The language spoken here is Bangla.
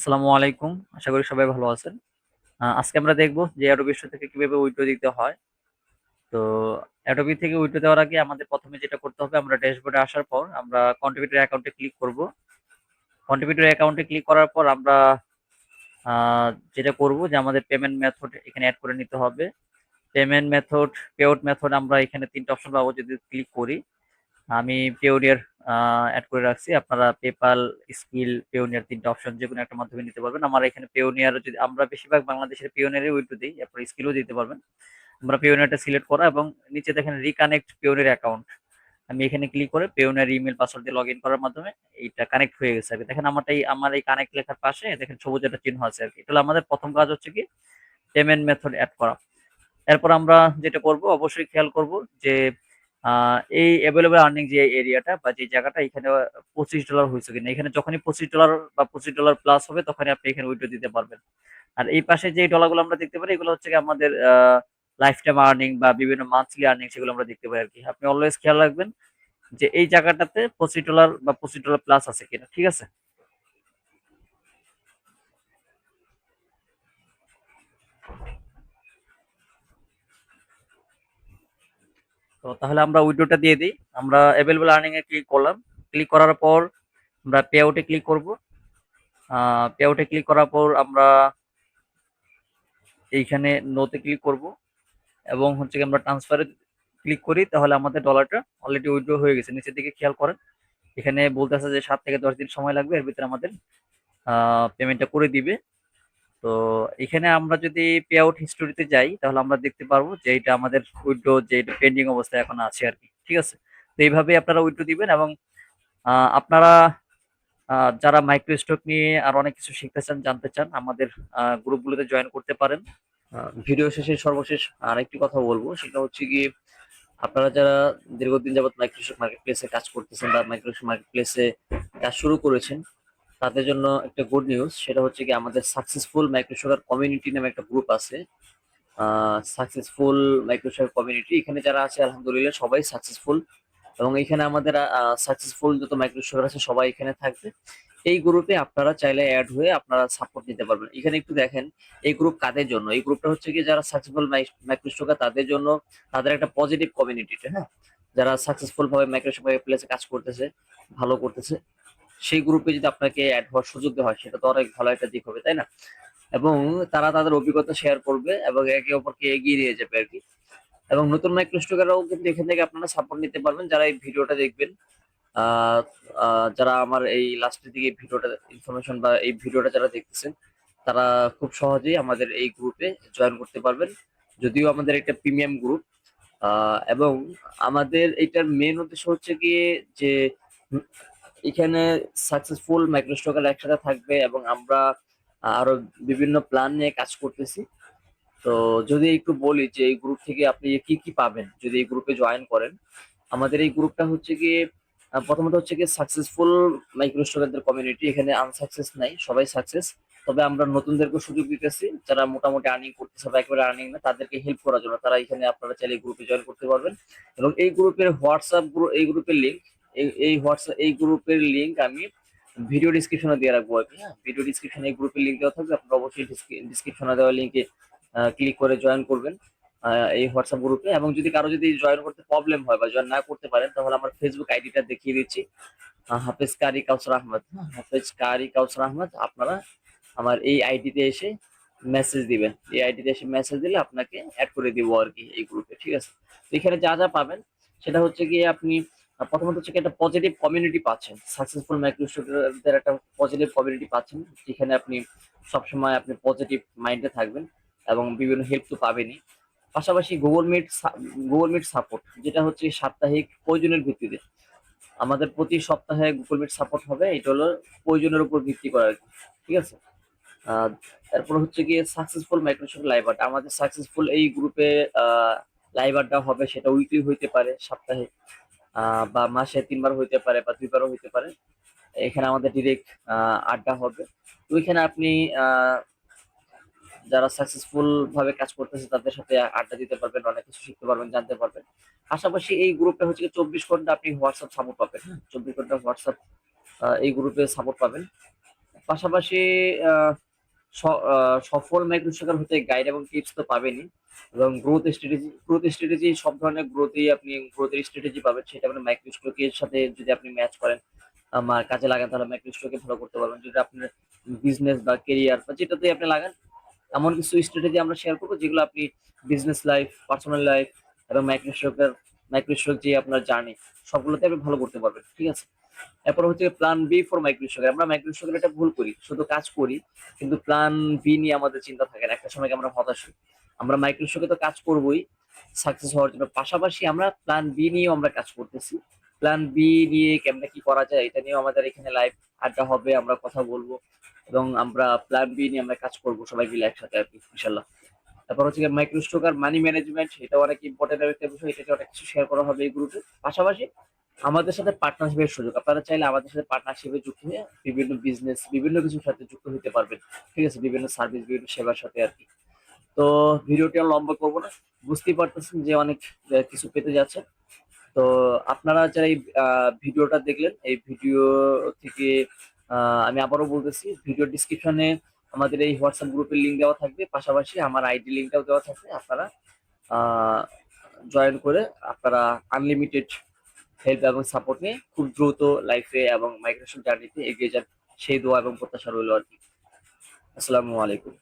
আসসালামু আলাইকুম। আশা করি সবাই ভালো আছেন। আজকে আমরা দেখব যে Adobe Stock থেকে কিভাবে উইন্ডো দিতে হয়। তো Adobe থেকে উইন্ডো দেওয়ার আগে আমাদের ১ম এ যেটা করতে হবে, আমরা ড্যাশবোর্ডে আসার পর আমরা কন্ট্রিবিউটর অ্যাকাউন্টে ক্লিক করব। কন্ট্রিবিউটর অ্যাকাউন্টে ক্লিক করার পর আমরা আ যেটা করব যে আমাদের পেমেন্ট মেথড এখানে এড করে নিতে হবে। Payment method, pay out method আমরা এখানে ৩ টা অপশন পাবো যদি ক্লিক করি। আমি পেওনিয়ার এড করে রাখছি। আপনারা পেপাল, স্কিল, পেওনিয়ার ৩ টা অপশন যেকোনো একটা মাধ্যমে নিতে পারবেন। আমার এখানে পেওনিয়ার, যদি আমরা বেশিরভাগ বাংলাদেশের পেওনিয়ারই উইন্ডো দেই, এরপর স্কিলও দিতে পারবেন। আমরা পেওনিয়ারটা সিলেক্ট করা এবং নিচে দেখেন রিকানেক্ট পেওনিয়ার অ্যাকাউন্ট। আমি এখানে ক্লিক করে পেওনিয়ার ইমেইল পাসওয়ার্ড দিয়ে লগইন করার মাধ্যমে এইটা কানেক্ট হয়ে গেছে আরকি। দেখেন আমার এই কানেক্ট লেখার পাশে দেখেন সবুজ একটা চিহ্ন আছে আরকি। এটা হলো আমাদের ১ম কাজ, হচ্ছে কি পেমেন্ট মেথড এড করা। এরপর আমরা যেটা করব, অবশ্যই খেয়াল করব যে এই এভেইলেবল আর্নিং যে এরিয়াটা বা যে জায়গাটা, এখানে $25 হইছে কিনা। এখানে যখনই $25 বা $25 প্লাস হবে তখনই আপনি এখানে উইথড্র দিতে পারবেন। আর এই পাশে যে ডলারগুলো আমরা দেখতে পারি, এগুলো হচ্ছে গিয়ে আমাদের লাইফ টাইম আর্নিং বা বিভিন্ন মান্থলি আর্নিং, সেগুলো আমরা দেখতে পাই আরকি। আপনি অলওয়েজ খেয়াল রাখবেন যে এই জায়গাটাতে $25 বা $25 প্লাস আছে কিনা। ঠিক আছে? তো তাহলে আমরা উইথড্রটা দিয়ে দিই। আমরা এভেইলেবল আর্নিং এ ক্লিক করলাম। ক্লিক করার পর আমরা পে আউট এ ক্লিক করব। পে আউট এ ক্লিক করার পর আমরা এইখানে নো তে ক্লিক করব এবং হচ্ছে গিয়ে আমরা ট্রান্সফারে ক্লিক করি, তাহলে আমাদের ডলারটা অলরেডি উইথড্র হয়ে গেছে। নিচের দিকে খেয়াল করেন, এখানে বলতেছে যে ৭ থেকে ১০ দিন সময় লাগবে, এর ভিতরে আমাদের পেমেন্টটা করে দিবে। তো এখানে আমরা যদি পে আউট হিস্টোরিতে যাই, তাহলে আমরা দেখতে পারবো যে এটা আমাদের উইথড্র, যে এটা পেন্ডিং অবস্থায় এখন আছে আরকি। ঠিক আছে? তো এইভাবেই আপনারা উইথড্র দিবেন এবং আপনারা যারা মাইক্রো স্টক নিয়ে আর অনেক কিছু শিখতে চান, জানতে চান, আমাদের গ্রুপগুলোতে জয়েন করতে পারেন। ভিডিও শেষে সর্বশেষ আরেকটি কথা বলবো, সেটা হচ্ছে গিয়ে আপনারা যারা দীর্ঘদিন যাবত মাইক্রোসফট মার্কেট প্লেসে কাজ করতেছেন বা মাইক্রোসফট মার্কেট প্লেসে কাজ শুরু করেছেন, তাদের জন্য একটা গুড নিউজ। সেটা হচ্ছে কি আমাদের সাকসেসফুল মাইক্রোসফট কমিউনিটি নামে একটা গ্রুপ আছে। সাকসেসফুল মাইক্রোসফট কমিউনিটি, এখানে যারা আছে আলহামদুলিল্লাহ সবাই সাকসেসফুল, এবং এখানে আমাদের সাকসেসফুল যত মাইক্রোসফট আছে সবাই এখানে থাকবে। এই গ্রুপে আপনারা চাইলে অ্যাড হয়ে আপনারা সাপোর্ট নিতে পারবেন। এখানে একটু দেখেন এই গ্রুপ কাদের জন্য। এই গ্রুপটা হচ্ছে কি যারা সাকসেসফুল মাইক্রোসফট তাদের জন্য, তাদের একটা পজিটিভ কমিউনিটি, হ্যাঁ, যারা সাকসেসফুল ভাবে মাইক্রোসফট প্লেসে কাজ করতেছে, ভালো করতেছে, সেই গ্রুপে যদি আপনাকে অ্যাড হওয়ার সুযোগ দেওয়া হয়, সেটা তো অনেক ভালো একটা দিক হবে, তাই না? এবং তারা তাদের অভিজ্ঞতা শেয়ার করবে এবং একে অপরকে এগিয়ে নিয়ে যাবে আর কি। এবং নতুন মাইক্রোস্টকাররাও কিন্তু এখান থেকে আপনারা সাপোর্ট নিতে পারবেন, যারা এই ভিডিওটা দেখবেন। আহ যারা আমার এই লাস্টের দিকে ভিডিওটা ইনফরমেশন বা এই ভিডিওটা যারা দেখতেছেন, তারা খুব সহজেই আমাদের এই গ্রুপে জয়েন করতে পারবেন। যদিও আমাদের একটা প্রিমিয়াম গ্রুপ, এবং আমাদের এটার মেন উদ্দেশ্য হচ্ছে গিয়ে যে উম, এখানে সাকসেসফুল মাইক্রোস্টকার একসাথে থাকবে এবং আমরা আরো বিভিন্ন প্ল্যান নিয়ে কাজ করতেছি। তো যদি একটু বলি যে এই গ্রুপ থেকে আপনি কি কি পাবেন যদি এই গ্রুপে জয়েন করেন। আমাদের এই গ্রুপটা হচ্ছে গিয়ে প্রথমত হচ্ছে গিয়ে সাকসেসফুল মাইক্রোস্টকারদের কমিউনিটি, এখানে আনসাকসেস নাই, সবাই সাকসেস। তবে আমরা নতুনদেরকে সুযোগ দিতেছি, যারা মোটামুটি আর্নিং করতেছে বা একেবারে আর্নিং না, তাদেরকে হেল্প করার জন্য তারা এখানে, আপনারা চাইলে গ্রুপে জয়েন করতে পারবেন। এবং এই গ্রুপের হোয়াটসঅ্যাপ গ্রুপ, এই গ্রুপের লিঙ্ক, এই হোয়াটসঅ্যাপ এই গ্রুপের লিঙ্ক আমি ভিডিও ডিসক্রিপশনে দিয়ে রাখবো আর কি। হ্যাঁ, ভিডিও ডিসক্রিপশনে এই গ্রুপের লিঙ্ক দেওয়া থাকবে, আপনারা অবশ্যই ডিসক্রিপশনে দেওয়া লিঙ্কে ক্লিক করে জয়েন করবেন এই হোয়াটসঅ্যাপ গ্রুপে। এবং যদি কারো যদি জয়েন করতে প্রবলেম হয় বা জয়েন না করতে পারেন, তাহলে আমার ফেসবুক আইডিটা দেখিয়ে দিচ্ছি, হাফেজ কারি কাউসার আহমদ। হ্যাঁ, হাফেজ কারি কাউসার আহমদ। আপনারা আমার এই আইডিতে এসে মেসেজ দিবেন। এই আইডিতে এসে মেসেজ দিলে আপনাকে অ্যাড করে দিব আর কি এই গ্রুপে। ঠিক আছে? তো এখানে যা যা পাবেন সেটা হচ্ছে গিয়ে আপনি প্রথমত হচ্ছে কি একটা পজিটিভ কমিউনিটি পাচ্ছেন, সাকসেসফুল মাইক্রোস্টুডেন্টদের একটা পজিটিভ কমিউনিটি পাচ্ছেন, যেখানে আপনি সবসময় আপনি পজিটিভ মাইন্ডে থাকবেন এবং বিভিন্ন হেল্প তো পাবেনই। পাশাপাশি গুগল মিট সাপোর্ট, যেটা হচ্ছে সাপ্তাহিক প্রয়োজনের ভিত্তিতে আমাদের প্রতি সপ্তাহে গুগল মিট সাপোর্ট হবে। এটা হলো প্রয়োজনের উপর ভিত্তি করে আর কি। ঠিক আছে? তারপর হচ্ছে গিয়ে সাকসেসফুল মাইক্রোসফট লাইভ আড্ডা, আমাদের সাকসেসফুল এই গ্রুপে লাইভ আড্ডা হবে, সেটা উইকলি হইতে পারে, সপ্তাহে বা মাসে ৩ বার হইতে পারে বা ২ বারও হইতে পারে। এখানে আমাদের ডিরেক্ট আড্ডা হবে। তো ওইখানে আপনি আহ যারা সাকসেসফুল ভাবে কাজ করতেছে তাদের সাথে আড্ডা দিতে পারবেন, অনেক কিছু শিখতে পারবেন, জানতে পারবেন। পাশাপাশি এই গ্রুপটা হচ্ছে ২৪ ঘন্টা আপনি হোয়াটসঅ্যাপ সাপোর্ট পাবেন। হ্যাঁ, ২৪ ঘন্টা হোয়াটসঅ্যাপ এই গ্রুপে সাপোর্ট পাবেন। পাশাপাশি আহ, সফল মাইক্রোস্ট্রাকার হতে গাইড এবং টিপস তো পাবেনই, এবং গ্রোথ স্ট্র্যাটেজি সব ধরনের গ্রোথই আপনি গ্রোথের স্ট্র্যাটেজি পাবেন, সেটা আপনি মাইক্রোস্ট্রাকের সাথে যদি আপনি ম্যাচ করেন, আমার কাজে লাগান, তাহলে মাইক্রোস্ট্রাকে ভালো করতে পারবেন। যদি আপনার বিজনেস বা কেরিয়ার বা যেটাতে আপনি লাগান, এমন কিছু স্ট্র্যাটেজি আমরা শেয়ার করবো যেগুলো আপনি বিজনেস লাইফ, পার্সোনাল লাইফ এবং মাইক্রোস্ট্রাক যে আপনার জার্নি, সবগুলোতে আপনি ভালো করতে পারবেন। ঠিক আছে, এরপর হচ্ছে প্ল্যান বি ফর মাইক্রোস্ট্রাক। আমরা মাইক্রোস্ট্রাকের একটা ভুল করি, শুধু কাজ করি কিন্তু প্ল্যান বি নিয়ে আমাদের চিন্তা থাকে না, একটা সময় আমরা হতাশ হই। আমরা মাইক্রোস্ট্রাকে তো কাজ করবোই সাকসেস হওয়ার জন্য, পাশাপাশি আমরা প্ল্যান বি নিয়েও আমরা কাজ করতেছি। প্ল্যান বি নিয়ে কেমনে কি করা যায় এটা নিয়েও আমাদের এখানে লাইভ আড্ডা হবে, আমরা কথা বলবো এবং আমরা প্ল্যান বি নিয়ে আমরা কাজ করবো সবাই মিলে একসাথে আর কি, ইনশাল্লাহ। তারপর হচ্ছে মাইক্রোস্ট্রাক আর মানি ম্যানেজমেন্ট, এটা অনেক ইম্পর্টেন্ট একটা বিষয়, এটা অনেক কিছু শেয়ার করা হবে এই গ্রুপে। পাশাপাশি আমাদের সাথে পার্টনারশিপের সুযোগ, আপনারা চাইলে আমাদের সাথে পার্টনারশিপে যুক্ত হয়ে বিভিন্ন বিজনেস, বিভিন্ন কিছুর সাথে যুক্ত হতে পারবেন। ঠিক আছে, বিভিন্ন সার্ভিস, বিভিন্ন সেবার সাথে আর কি। তো ভিডিওটি আর লম্বা করবো না, বুঝতেই পারতেছেন যে অনেক কিছু পেতে যাচ্ছে। তো আপনারা যারা এই ভিডিওটা দেখলেন, এই ভিডিও থেকে আমি আবারও বলতেছি, ভিডিও ডিসক্রিপশনে আমাদের এই হোয়াটসঅ্যাপ গ্রুপের লিঙ্ক দেওয়া থাকবে, পাশাপাশি আমার আইডি লিঙ্কটাও দেওয়া থাকবে। আপনারা জয়েন করে আপনারা আনলিমিটেড হেল্প এবং সাপোর্ট নিয়ে খুব দ্রুত লাইফে এবং মাইগ্রেশন জার্নিতে এগিয়ে যান, সেই দোয়া এবং প্রত্যাশা রইল আর কি। আসসালামু আলাইকুম।